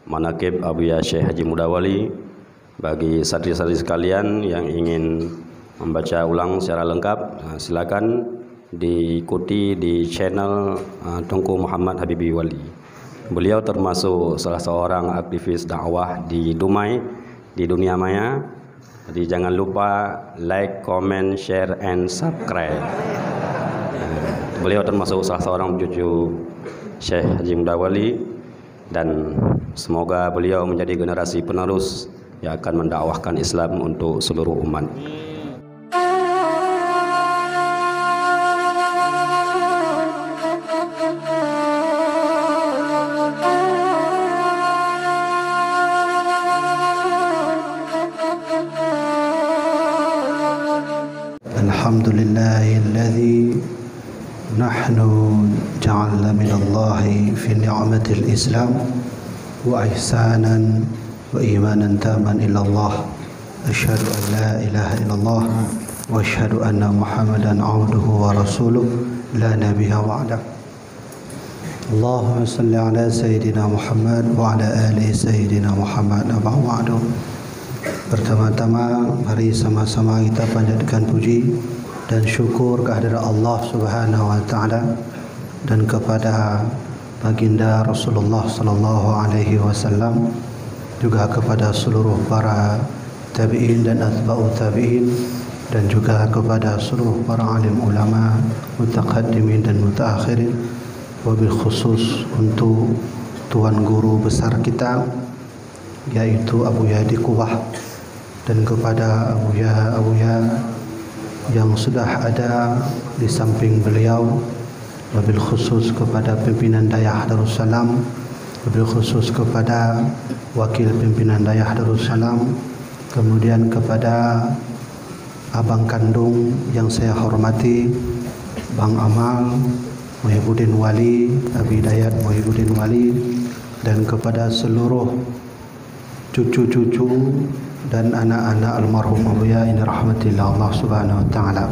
manaqib Abuya Syekh Haji Mudawali. Bagi santri-santri sekalian yang ingin membaca ulang secara lengkap, silakan diikuti di channel Tunku Muhammad Habibi Wali. Beliau termasuk salah seorang aktivis dakwah di Dumai, di dunia maya. Jadi jangan lupa like, comment, share, and subscribe. Beliau termasuk salah seorang cucu Syekh Haji Mudawali, dan semoga beliau menjadi generasi penerus yang akan mendakwahkan Islam untuk seluruh umat. Alhamdulillahilladzi nahnu ja'alna minallahi fi ni'matil Islam wa ihsanan wa imanan taman illallah. Asyhadu an la ilaha illallah wa asyhadu anna Muhammadan abduhu wa rasuluh la nabiyya ba'dah. Allahumma salli ala sayyidina Muhammad wa ala ali sayyidina Muhammad ba'du. Pertama-tama mari sama-sama kita panjatkan puji dan syukur kehadirat Allah Subhanahu wa taala dan kepada baginda Rasulullah sallallahu alaihi wasallam, juga kepada seluruh para tabi'in dan atba'u tabi'in, dan juga kepada seluruh para alim ulama mutaqaddimin dan mutaakhirin, wabil khusus untuk tuan guru besar kita yaitu Abuya di Kubah, dan kepada Abuya yang sudah ada di samping beliau, wabil khusus kepada pimpinan Dayah Darussalam, wabil khusus kepada wakil pimpinan Dayah Darussalam, kemudian kepada abang kandung yang saya hormati, Bang Amal Muhyiddin Wali, Abi Dayat Muhyiddin Wali, dan kepada seluruh cucu-cucu dan anak-anak almarhum Abuya ini rahmatillah Allah Subhanahu wa taala.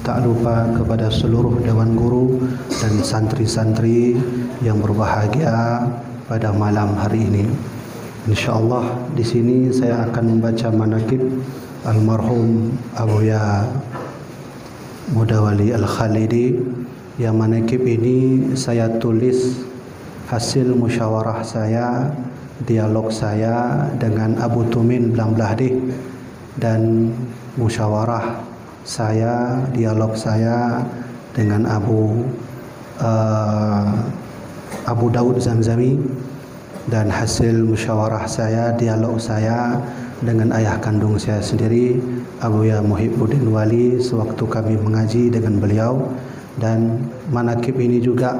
Tak lupa kepada seluruh dewan guru dan santri-santri yang berbahagia pada malam hari ini. Insyaallah di sini saya akan membaca manaqib almarhum Abuya Mudawali Al-Khalidi, yang manaqib ini saya tulis hasil musyawarah saya, dialog saya dengan Abu Tumin Blamblahdih, dan musyawarah saya, dialog saya dengan Abu Daud Zamzami, dan hasil musyawarah saya, dialog saya dengan ayah kandung saya sendiri, Abuya Muhyiddin Wali, sewaktu kami mengaji dengan beliau. Dan manaqib ini juga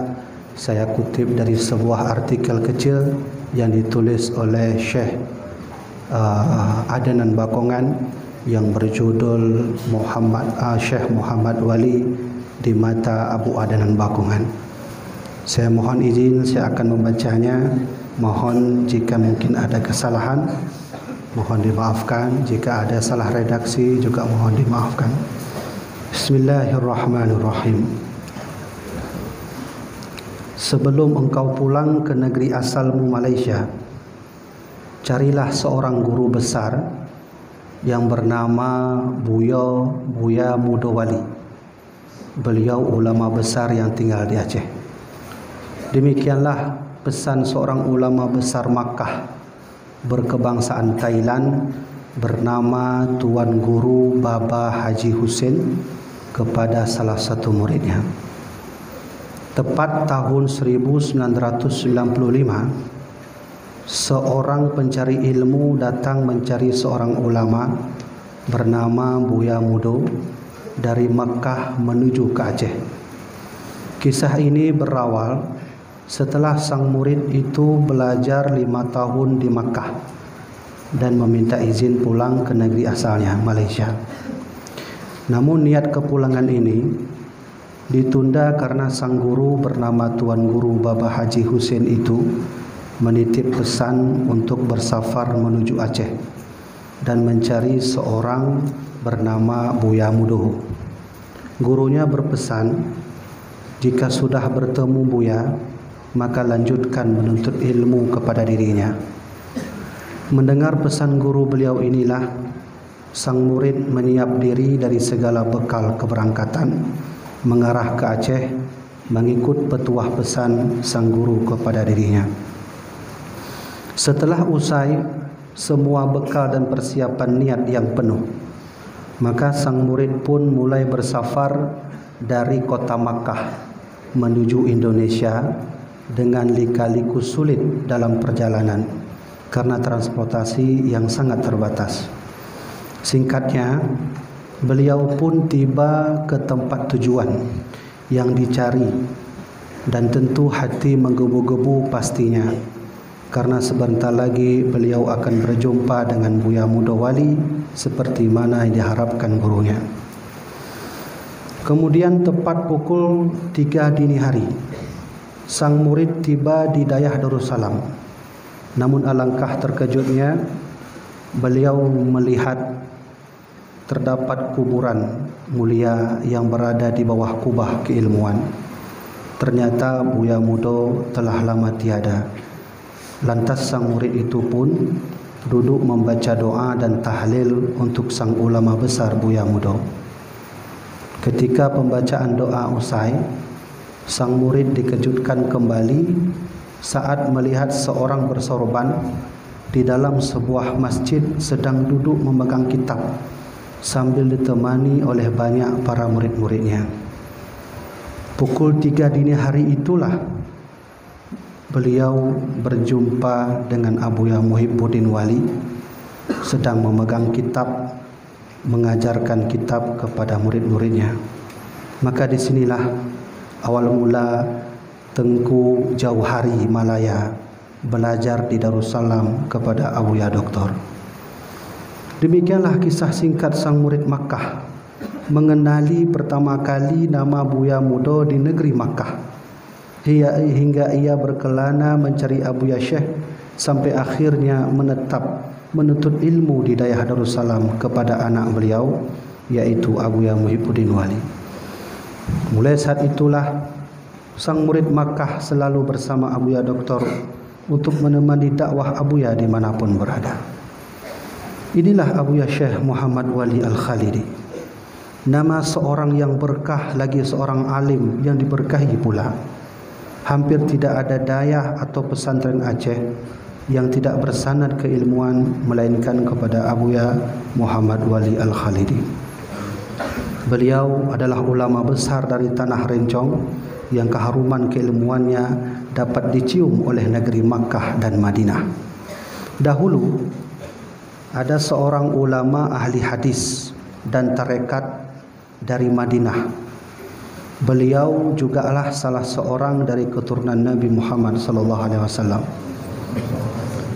saya kutip dari sebuah artikel kecil yang ditulis oleh Syekh Adnan Bakongan yang berjudul Syekh Muhammad Wali di mata Abu Adnan Bakongan. Saya mohon izin, saya akan membacanya. Mohon jika mungkin ada kesalahan, mohon dimaafkan. Jika ada salah redaksi juga mohon dimaafkan. Bismillahirrahmanirrahim. Sebelum engkau pulang ke negeri asalmu Malaysia, carilah seorang guru besar yang bernama Buya Mudawali. Beliau ulama besar yang tinggal di Aceh. Demikianlah pesan seorang ulama besar Makkah berkebangsaan Thailand bernama Tuan Guru Baba Haji Hussein kepada salah satu muridnya. Tepat tahun 1995, seorang pencari ilmu datang mencari seorang ulama bernama Buya Mudo dari Makkah menuju ke Aceh. Kisah ini berawal setelah sang murid itu belajar 5 tahun di Makkah dan meminta izin pulang ke negeri asalnya, Malaysia. Namun niat kepulangan ini ditunda karena sang guru bernama Tuan Guru Baba Haji Hussein itu menitip pesan untuk bersafar menuju Aceh dan mencari seorang bernama Buya Mudo. Gurunya berpesan, jika sudah bertemu Buya, maka lanjutkan menuntut ilmu kepada dirinya. Mendengar pesan guru beliau inilah, sang murid menyiap diri dari segala bekal keberangkatan, mengarah ke Aceh, mengikut petuah pesan sang guru kepada dirinya. Setelah usai semua bekal dan persiapan niat yang penuh, maka sang murid pun mulai bersafar dari kota Makkah menuju Indonesia dengan lika-liku sulit dalam perjalanan karena transportasi yang sangat terbatas. Singkatnya, beliau pun tiba ke tempat tujuan yang dicari, dan tentu hati menggebu-gebu pastinya, karena sebentar lagi beliau akan berjumpa dengan Buya Mudawali seperti mana yang diharapkan gurunya. Kemudian tepat pukul 3 dini hari, sang murid tiba di Dayah Darussalam. Namun alangkah terkejutnya, beliau melihat terdapat kuburan mulia yang berada di bawah kubah keilmuan. Ternyata Buya Mudo telah lama tiada. Lantas sang murid itu pun duduk membaca doa dan tahlil untuk sang ulama besar Buya Mudo. Ketika pembacaan doa usai, sang murid dikejutkan kembali saat melihat seorang bersorban di dalam sebuah masjid sedang duduk memegang kitab sambil ditemani oleh banyak para murid-muridnya. Pukul 3 dini hari itulah beliau berjumpa dengan Abuya Muhibbuddin Wali sedang memegang kitab, mengajarkan kitab kepada murid-muridnya. Maka disinilah awal mula Tengku Jauhari Malaya belajar di Darussalam kepada Abuya Doktor. Demikianlah kisah singkat sang murid Makkah mengenali pertama kali nama Buya Mudo di negeri Makkah, hingga ia berkelana mencari Abuya Syekh sampai akhirnya menetap menuntut ilmu di Dayah Darussalam kepada anak beliau, yaitu Abuya Muhibbuddin Wali. Mulai saat itulah sang murid Makkah selalu bersama Abuya Doktor untuk menemani dakwah Abuya dimanapun berada. Inilah Abuya Syekh Muhammad Wali Al-Khalidi, nama seorang yang berkah, lagi seorang alim yang diberkahi pula. Hampir tidak ada dayah atau pesantren Aceh yang tidak bersanad keilmuan melainkan kepada Abuya Muhammad Wali Al-Khalidi. Beliau adalah ulama besar dari tanah Rencong yang keharuman keilmuannya dapat dicium oleh negeri Makkah dan Madinah. Dahulu ada seorang ulama ahli hadis dan tarekat dari Madinah. Beliau jugalah salah seorang dari keturunan Nabi Muhammad SAW.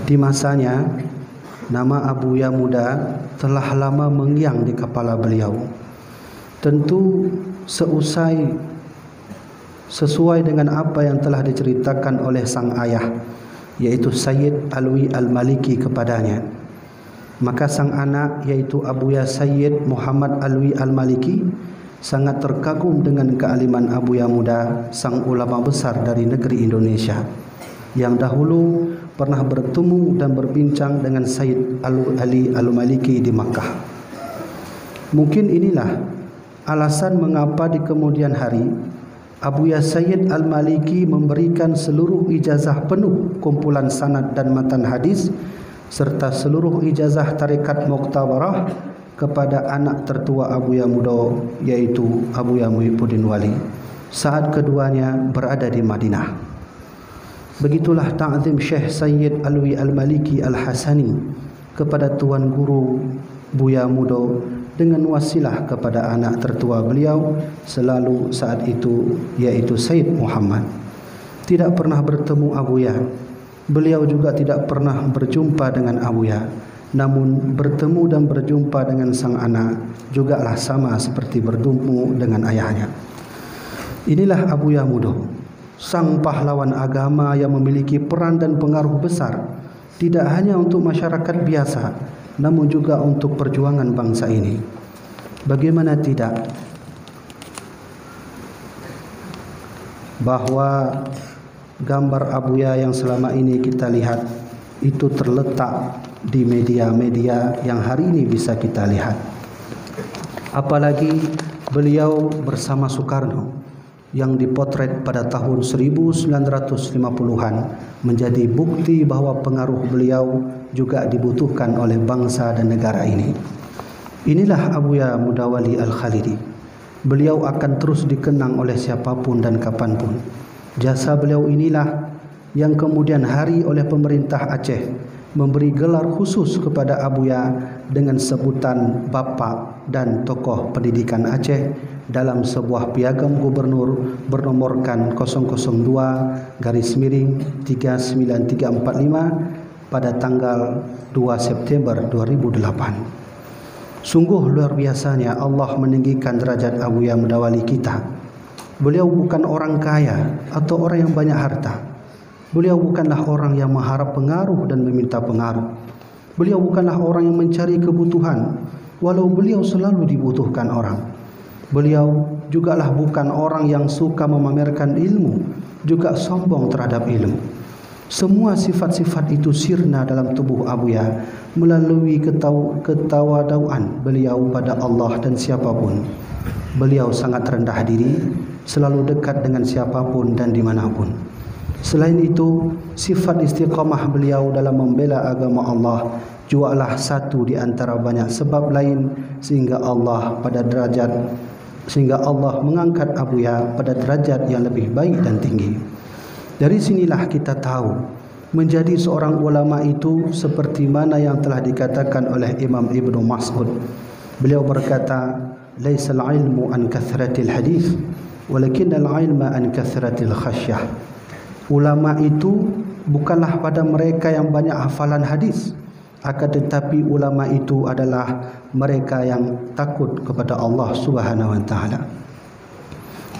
Di masanya, nama Abuya Muda telah lama mengiang di kepala beliau. Tentu sesuai dengan apa yang telah diceritakan oleh sang ayah, yaitu Sayyid Alwi Al-Maliki kepadanya. Maka sang anak, yaitu Abuya Sayyid Muhammad Alwi Al-Maliki, sangat terkagum dengan kealiman Abuya Muda, sang ulama besar dari negeri Indonesia, yang dahulu pernah bertemu dan berbincang dengan Sayyid Ali Al-Maliki di Makkah. Mungkin inilah alasan mengapa di kemudian hari Abuya Sayyid Al-Maliki memberikan seluruh ijazah penuh kumpulan sanad dan matan hadis serta seluruh ijazah tarekat Muqtabarah kepada anak tertua Abuya Mudo, yaitu Abuya Muhibbuddin Wali, saat keduanya berada di Madinah. Begitulah ta'zim Syekh Sayyid Alwi Al-Maliki Al-Hasani kepada Tuan Guru Buya Mudo dengan wasilah kepada anak tertua beliau selalu saat itu, yaitu Sayyid Muhammad. Tidak pernah bertemu Abuya, beliau juga tidak pernah berjumpa dengan Abuya, namun bertemu dan berjumpa dengan sang anak jugalah sama seperti bertemu dengan ayahnya. Inilah Abuya Mudo, sang pahlawan agama yang memiliki peran dan pengaruh besar tidak hanya untuk masyarakat biasa, namun juga untuk perjuangan bangsa ini. Bagaimana tidak, bahwa gambar Abuya yang selama ini kita lihat itu terletak di media-media yang hari ini bisa kita lihat. Apalagi beliau bersama Soekarno yang dipotret pada tahun 1950-an menjadi bukti bahwa pengaruh beliau juga dibutuhkan oleh bangsa dan negara ini. Inilah Abuya Mudawali Al-Khalidi. Beliau akan terus dikenang oleh siapapun dan kapanpun. Jasa beliau inilah yang kemudian hari oleh pemerintah Aceh memberi gelar khusus kepada Abuya dengan sebutan Bapak dan Tokoh Pendidikan Aceh dalam sebuah piagam gubernur bernomorkan 002-39345 pada tanggal 2 September 2008. Sungguh luar biasanya Allah meninggikan derajat Abuya Mudawali kita. Beliau bukan orang kaya atau orang yang banyak harta. Beliau bukanlah orang yang mengharap pengaruh dan meminta pengaruh. Beliau bukanlah orang yang mencari kebutuhan, walau beliau selalu dibutuhkan orang. Beliau jugalah bukan orang yang suka memamerkan ilmu, juga sombong terhadap ilmu. Semua sifat-sifat itu sirna dalam tubuh Abuya melalui ketawadauan beliau pada Allah dan siapapun. Beliau sangat rendah diri, selalu dekat dengan siapapun dan dimanapun. Selain itu, sifat istiqamah beliau dalam membela agama Allah jugalah satu di antara banyak sebab lain sehingga Allah mengangkat Abuya pada derajat yang lebih baik dan tinggi. Dari sinilah kita tahu menjadi seorang ulama itu seperti mana yang telah dikatakan oleh Imam Ibnu Mas'ud. Beliau berkata, "Laisal ilmu an kathratil hadis, walakinnal ilma an kathratil khasyah." Ulama itu bukanlah pada mereka yang banyak hafalan hadis, akan tetapi ulama itu adalah mereka yang takut kepada Allah Subhanahu wa taala.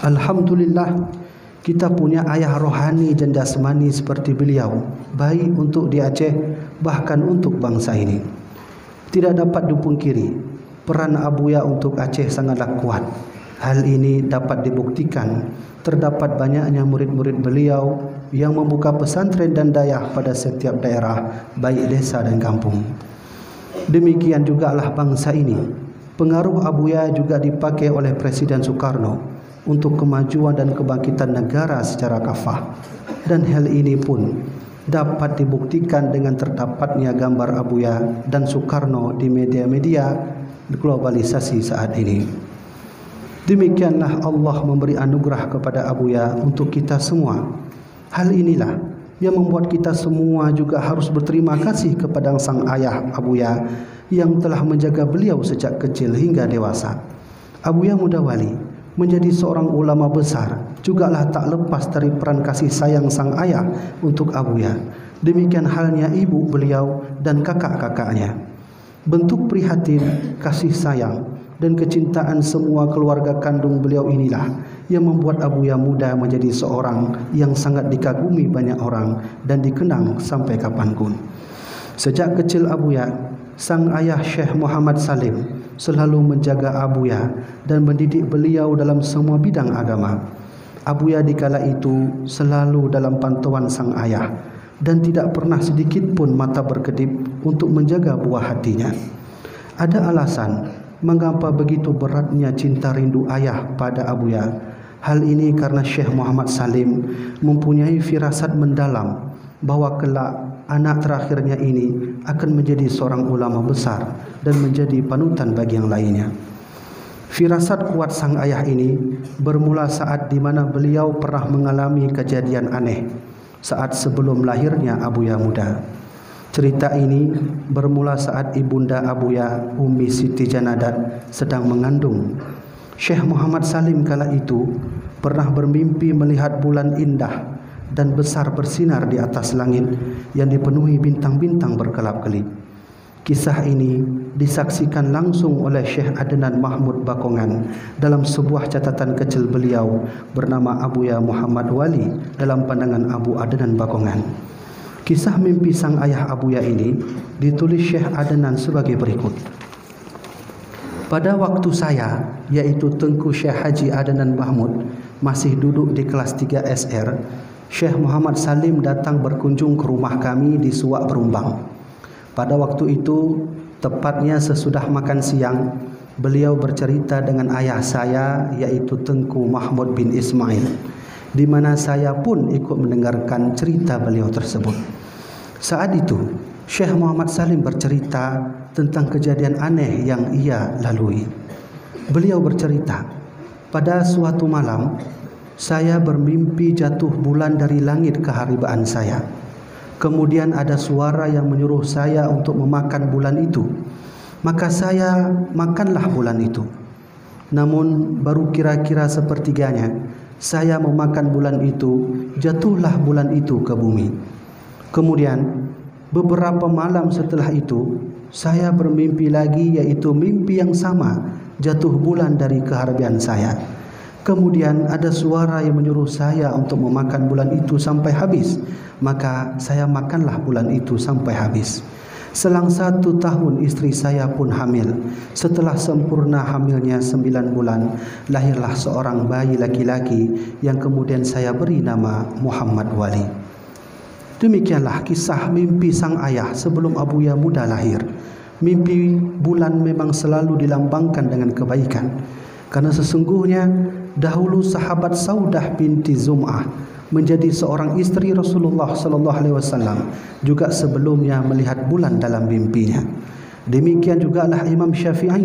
Alhamdulillah, kita punya ayah rohani dan jasmani seperti beliau, baik untuk di Aceh bahkan untuk bangsa ini. Tidak dapat dipungkiri, peran Abuya untuk Aceh sangatlah kuat. Hal ini dapat dibuktikan terdapat banyaknya murid-murid beliau yang membuka pesantren dan dayah pada setiap daerah, baik desa dan kampung. Demikian jugalah bangsa ini. Pengaruh Abuya juga dipakai oleh Presiden Soekarno untuk kemajuan dan kebangkitan negara secara kafah. Dan hal ini pun dapat dibuktikan dengan terdapatnya gambar Abuya dan Soekarno di media-media globalisasi saat ini. Demikianlah Allah memberi anugerah kepada Abuya untuk kita semua. Hal inilah yang membuat kita semua juga harus berterima kasih kepada sang ayah Abuya yang telah menjaga beliau sejak kecil hingga dewasa. Abuya Mudawali menjadi seorang ulama besar jugalah tak lepas dari peran kasih sayang sang ayah untuk Abuya. Demikian halnya ibu beliau dan kakak-kakaknya. Bentuk prihatin, kasih sayang dan kecintaan semua keluarga kandung beliau inilah yang membuat Abuya Muda menjadi seorang yang sangat dikagumi banyak orang dan dikenang sampai kapanpun. Sejak kecil Abuya, sang ayah Syekh Muhammad Salim selalu menjaga Abuya dan mendidik beliau dalam semua bidang agama. Abuya dikala itu selalu dalam pantauan sang ayah dan tidak pernah sedikit pun mata berkedip untuk menjaga buah hatinya. Ada alasan mengapa begitu beratnya cinta rindu ayah pada Abuya. Hal ini karena Syekh Muhammad Salim mempunyai firasat mendalam bahwa kelak anak terakhirnya ini akan menjadi seorang ulama besar dan menjadi panutan bagi yang lainnya. Firasat kuat sang ayah ini bermula saat di mana beliau pernah mengalami kejadian aneh saat sebelum lahirnya Abuya Muda. Cerita ini bermula saat ibunda Abuya, Ummi Siti Janadat, sedang mengandung. Syekh Muhammad Salim kala itu pernah bermimpi melihat bulan indah dan besar bersinar di atas langit yang dipenuhi bintang-bintang berkelap-kelip. Kisah ini disaksikan langsung oleh Syekh Adnan Mahmud Bakongan dalam sebuah catatan kecil beliau bernama Abuya Muhammad Wali dalam pandangan Abu Adnan Bakongan. Kisah mimpi sang ayah Abuya ini ditulis Syekh Adnan sebagai berikut. Pada waktu saya, yaitu Tengku Syekh Haji Adnan Mahmud, masih duduk di kelas 3 SR, Syekh Muhammad Salim datang berkunjung ke rumah kami di Suwak Berumbang. Pada waktu itu, tepatnya sesudah makan siang, beliau bercerita dengan ayah saya, yaitu Tengku Mahmud bin Ismail, di mana saya pun ikut mendengarkan cerita beliau tersebut. Saat itu, Syekh Muhammad Salim bercerita tentang kejadian aneh yang ia lalui. Beliau bercerita, pada suatu malam, saya bermimpi jatuh bulan dari langit ke haribaan saya. Kemudian ada suara yang menyuruh saya untuk memakan bulan itu. Maka saya makanlah bulan itu. Namun baru kira-kira sepertiganya saya memakan bulan itu, jatuhlah bulan itu ke bumi. Kemudian beberapa malam setelah itu saya bermimpi lagi, yaitu mimpi yang sama, jatuh bulan dari keharibaan saya. Kemudian ada suara yang menyuruh saya untuk memakan bulan itu sampai habis. Maka saya makanlah bulan itu sampai habis. Selang 1 tahun istri saya pun hamil. Setelah sempurna hamilnya 9 bulan, lahirlah seorang bayi laki-laki yang kemudian saya beri nama Muhammad Wali. Demikianlah kisah mimpi sang ayah sebelum Abuya muda lahir. Mimpi bulan memang selalu dilambangkan dengan kebaikan. Karena sesungguhnya dahulu sahabat Saudah binti Zum'ah menjadi seorang istri Rasulullah sallallahu alaihi wasallam juga sebelumnya melihat bulan dalam mimpinya. Demikian jugalah Imam Syafi'i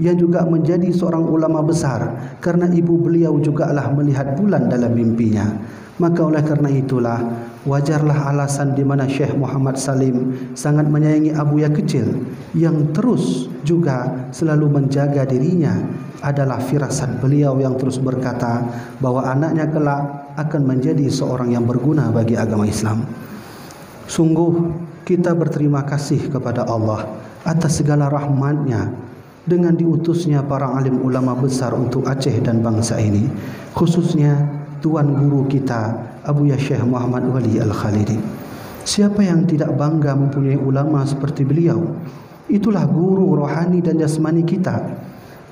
yang juga menjadi seorang ulama besar karena ibu beliau jugalah melihat bulan dalam mimpinya. Maka oleh karena itulah wajarlah alasan di mana Syekh Muhammad Salim sangat menyayangi Abuya kecil yang terus juga selalu menjaga dirinya adalah firasat beliau yang terus berkata bahwa anaknya kelak akan menjadi seorang yang berguna bagi agama Islam. Sungguh kita berterima kasih kepada Allah atas segala rahmatnya dengan diutusnya para alim ulama besar untuk Aceh dan bangsa ini, khususnya Tuan Guru kita Abuya Syekh Muhammad Wali Al-Khalidi. Siapa yang tidak bangga mempunyai ulama seperti beliau? Itulah guru rohani dan jasmani kita,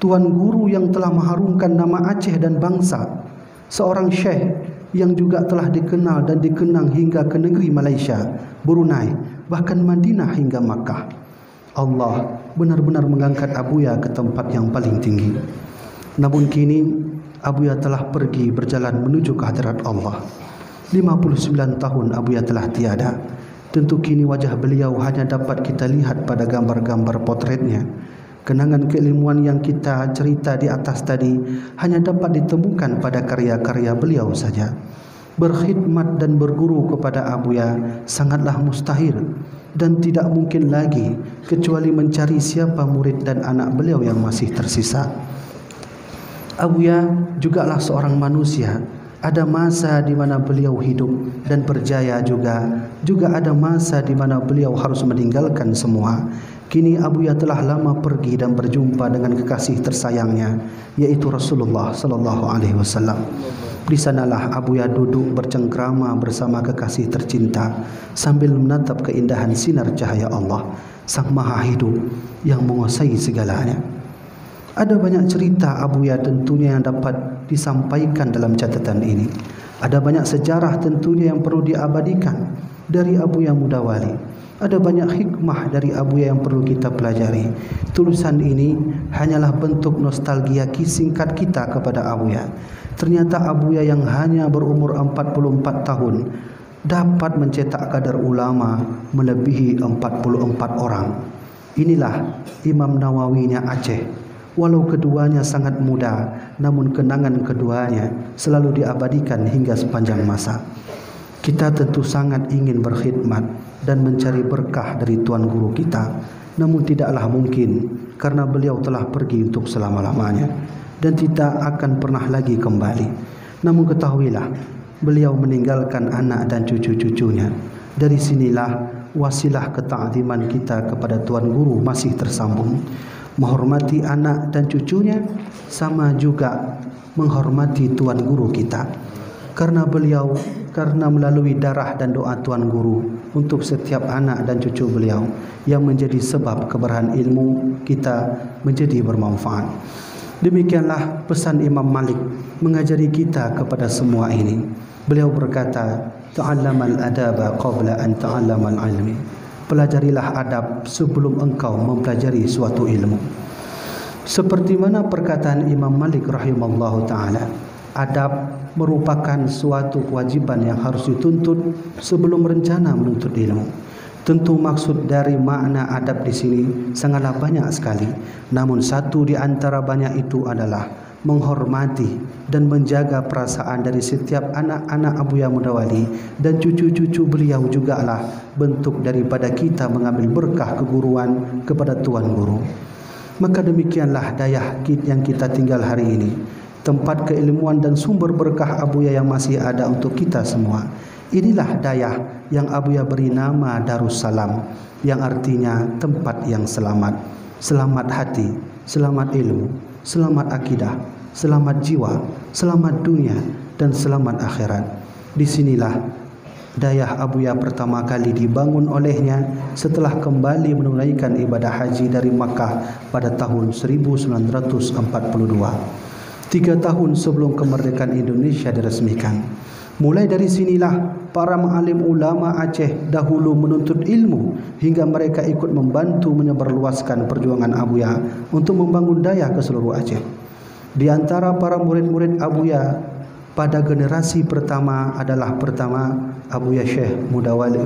Tuan Guru yang telah mengharumkan nama Aceh dan bangsa, seorang syekh yang juga telah dikenal dan dikenang hingga ke negeri Malaysia, Brunei, bahkan Madinah hingga Makkah. Allah benar-benar mengangkat Abuya ke tempat yang paling tinggi. Namun kini Abuya telah pergi berjalan menuju ke hadirat Allah. 59 tahun Abuya telah tiada. Tentu kini wajah beliau hanya dapat kita lihat pada gambar-gambar potretnya. Kenangan keilmuan yang kita cerita di atas tadi hanya dapat ditemukan pada karya-karya beliau saja. Berkhidmat dan berguru kepada Abuya sangatlah mustahil dan tidak mungkin lagi kecuali mencari siapa murid dan anak beliau yang masih tersisa. Abuya jugalah seorang manusia. Ada masa di mana beliau hidup dan berjaya juga ada masa di mana beliau harus meninggalkan semua. Kini Abuya telah lama pergi dan berjumpa dengan kekasih tersayangnya, yaitu Rasulullah sallallahu alaihi wasallam. Di sanalah Abuya duduk bercengkrama bersama kekasih tercinta sambil menatap keindahan sinar cahaya Allah, Sang Maha Hidup yang menguasai segalanya. Ada banyak cerita Abuya tentunya yang dapat disampaikan dalam catatan ini. Ada banyak sejarah tentunya yang perlu diabadikan dari Abuya Muda Wali. Ada banyak hikmah dari Abuya yang perlu kita pelajari. Tulisan ini hanyalah bentuk nostalgia singkat kita kepada Abuya. Ternyata Abuya yang hanya berumur 44 tahun dapat mencetak kadar ulama melebihi 44 orang. Inilah Imam Nawawinya Aceh. Walau keduanya sangat muda, namun kenangan keduanya selalu diabadikan hingga sepanjang masa. Kita tentu sangat ingin berkhidmat dan mencari berkah dari Tuan Guru kita, namun tidaklah mungkin karena beliau telah pergi untuk selama-lamanya dan tidak akan pernah lagi kembali. Namun ketahuilah, beliau meninggalkan anak dan cucu-cucunya. Dari sinilah wasilah keta'ziman kita kepada Tuan Guru masih tersambung. Menghormati anak dan cucunya sama juga menghormati Tuan Guru kita. Karena beliau, karena melalui darah dan doa Tuan Guru untuk setiap anak dan cucu beliau yang menjadi sebab keberhan ilmu kita menjadi bermanfaat. Demikianlah pesan Imam Malik mengajari kita kepada semua ini. Beliau berkata, ta'allamal adaba qabla an ta'allamal ilmi. pelajarilah adab sebelum engkau mempelajari suatu ilmu. Seperti mana perkataan Imam Malik rahimallahu ta'ala, adab merupakan suatu kewajiban yang harus dituntut sebelum rencana menuntut ilmu. Tentu maksud dari makna adab di sini sangatlah banyak sekali. Namun satu di antara banyak itu adalah menghormati dan menjaga perasaan dari setiap anak-anak Abuya Mudawali dan cucu-cucu beliau jugalah bentuk daripada kita mengambil berkah keguruan kepada Tuan Guru. Maka demikianlah dayah yang kita tinggal hari ini, tempat keilmuan dan sumber berkah Abuya yang masih ada untuk kita semua. Inilah dayah yang Abuya beri nama Darussalam, yang artinya tempat yang selamat. Selamat hati, selamat ilmu, selamat akidah, selamat jiwa, selamat dunia, dan selamat akhirat. Disinilah dayah Abuya pertama kali dibangun olehnya setelah kembali menunaikan ibadah haji dari Makkah pada tahun 1942. 3 tahun sebelum kemerdekaan Indonesia diresmikan. Mulai dari sinilah para mengalim ulama Aceh dahulu menuntut ilmu hingga mereka ikut membantu menyebarluaskan perjuangan Abuya untuk membangun dayah ke seluruh Aceh. Di antara para murid-murid Abuya pada generasi pertama adalah pertama Abuya Syekh Mudawali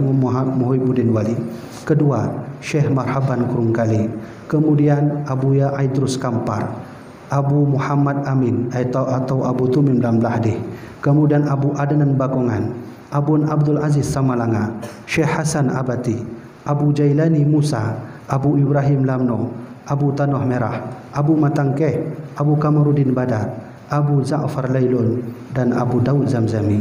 Muhibbuddin Wali, kedua Syekh Marhaban Kurungkali, kemudian Abuya Aidrus Kampar, Abu Muhammad Amin atau Abu Tumim Damlahdih, kemudian Abu Adnan Bakongan, Abu Abdul Aziz Samalanga, Syekh Hasan Abati, Abu Jailani Musa, Abu Ibrahim Lamno, Abu Tanoh Merah, Abu Matangkeh, Abu Kamarudin Badar, Abu Za'far Lailun, dan Abu Daud Zamzami.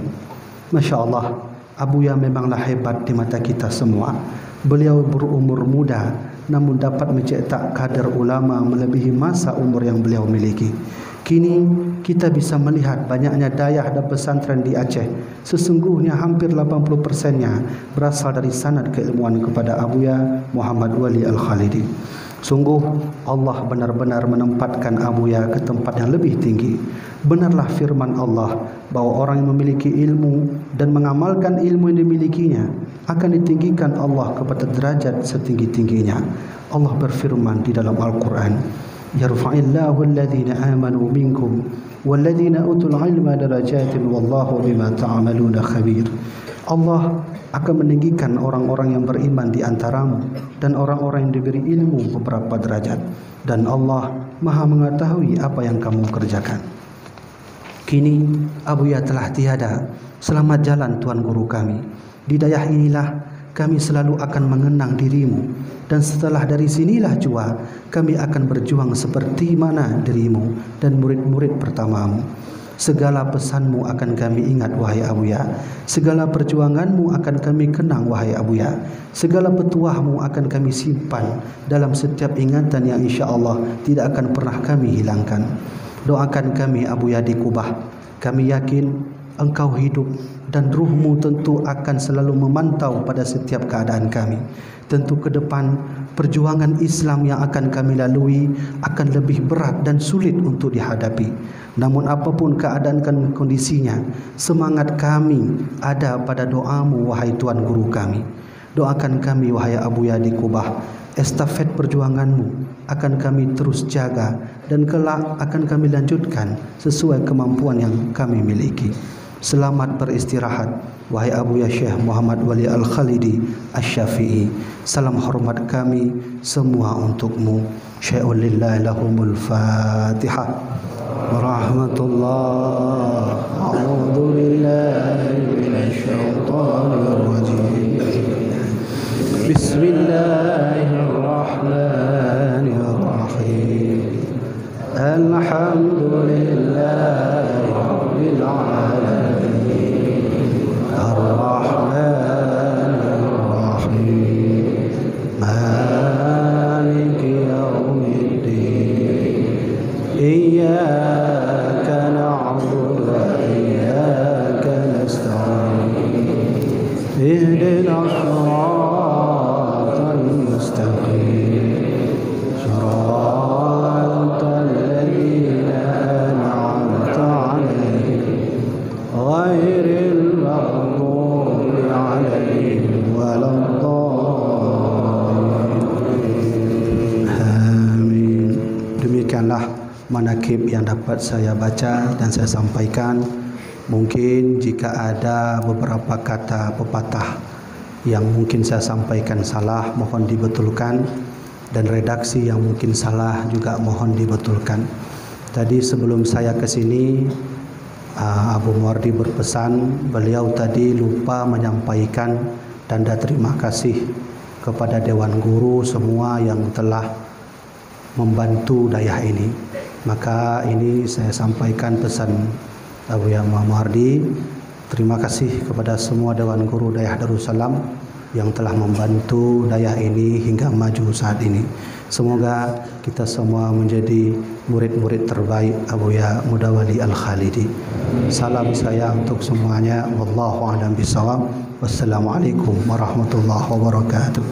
Masya Allah, Abuya memanglah hebat di mata kita semua. Beliau berumur muda namun dapat mencetak kader ulama melebihi masa umur yang beliau miliki. Kini kita bisa melihat banyaknya dayah dan pesantren di Aceh. Sesungguhnya hampir 80%-nya berasal dari sanad keilmuan kepada Abuya Muhammad Wali Al-Khalidi. Sungguh Allah benar-benar menempatkan Abuya ke tempat yang lebih tinggi. Benarlah firman Allah bahwa orang yang memiliki ilmu dan mengamalkan ilmu yang dimilikinya akan ditinggikan Allah kepada derajat setinggi-tingginya. Allah berfirman di dalam Al-Quran, yarfa'illahu alladhina amanu minkum walladhina utul ilma darajatin wallahu bima ta'amaluna khabir. Allah akan meninggikan orang-orang yang beriman di antaramu dan orang-orang yang diberi ilmu beberapa derajat, dan Allah Maha mengetahui apa yang kamu kerjakan. Kini Abuya telah tiada. Selamat jalan Tuan Guru kami. Di dayah inilah kami selalu akan mengenang dirimu, dan setelah dari sinilah jua kami akan berjuang seperti mana dirimu dan murid-murid pertamamu. Segala pesanmu akan kami ingat wahai Abuya. Segala perjuanganmu akan kami kenang wahai Abuya. Segala petuahmu akan kami simpan dalam setiap ingatan yang insya Allah tidak akan pernah kami hilangkan. Doakan kami Abuya di Kubah. Kami yakin engkau hidup dan ruhmu tentu akan selalu memantau pada setiap keadaan kami. Tentu ke depan perjuangan Islam yang akan kami lalui akan lebih berat dan sulit untuk dihadapi. Namun apapun keadaan dan kondisinya, semangat kami ada pada doamu wahai Tuan Guru kami. Doakan kami wahai Abuya di Kubah. Estafet perjuanganmu akan kami terus jaga dan kelak akan kami lanjutkan sesuai kemampuan yang kami miliki. Selamat beristirahat wahai Abuya Syekh Muhammad Wali Al-Khalidi Asy-Syafi'i. Salam hormat kami semua untukmu. Syai'un lillahi lahumul Fatihah. Warahmatullah. A'udzu billahi minasyaitonir rajim. Bismillahirrahmanirrahim. Alhamdulillahi rabbil alamin. Ar-Rahmanir Rahim. Maliki yaumiddin. Iyyaka na'budu wa iyyaka nasta'in. Ihdinas siratal mustaqim. Siratal ladzina an'amta 'alaihim ghairil maghdubi 'alaihim waladdallin. manakib yang dapat saya baca dan saya sampaikan. Mungkin jika ada beberapa kata pepatah yang mungkin saya sampaikan salah, mohon dibetulkan, dan redaksi yang mungkin salah juga mohon dibetulkan. Tadi sebelum saya ke sini, Abu Muardi berpesan, beliau tadi lupa menyampaikan tanda terima kasih kepada Dewan Guru semua yang telah membantu dayah ini. Maka ini saya sampaikan pesan Abu Muardi, terima kasih kepada semua Dewan Guru Dayah Darussalam yang telah membantu dayah ini hingga maju saat ini. Semoga kita semua menjadi murid-murid terbaik Abu Ya Mudawali Al-Khalidi. Salam saya untuk semuanya. Wallahu a'lam bishawab. Wassalamualaikum warahmatullahi wabarakatuh.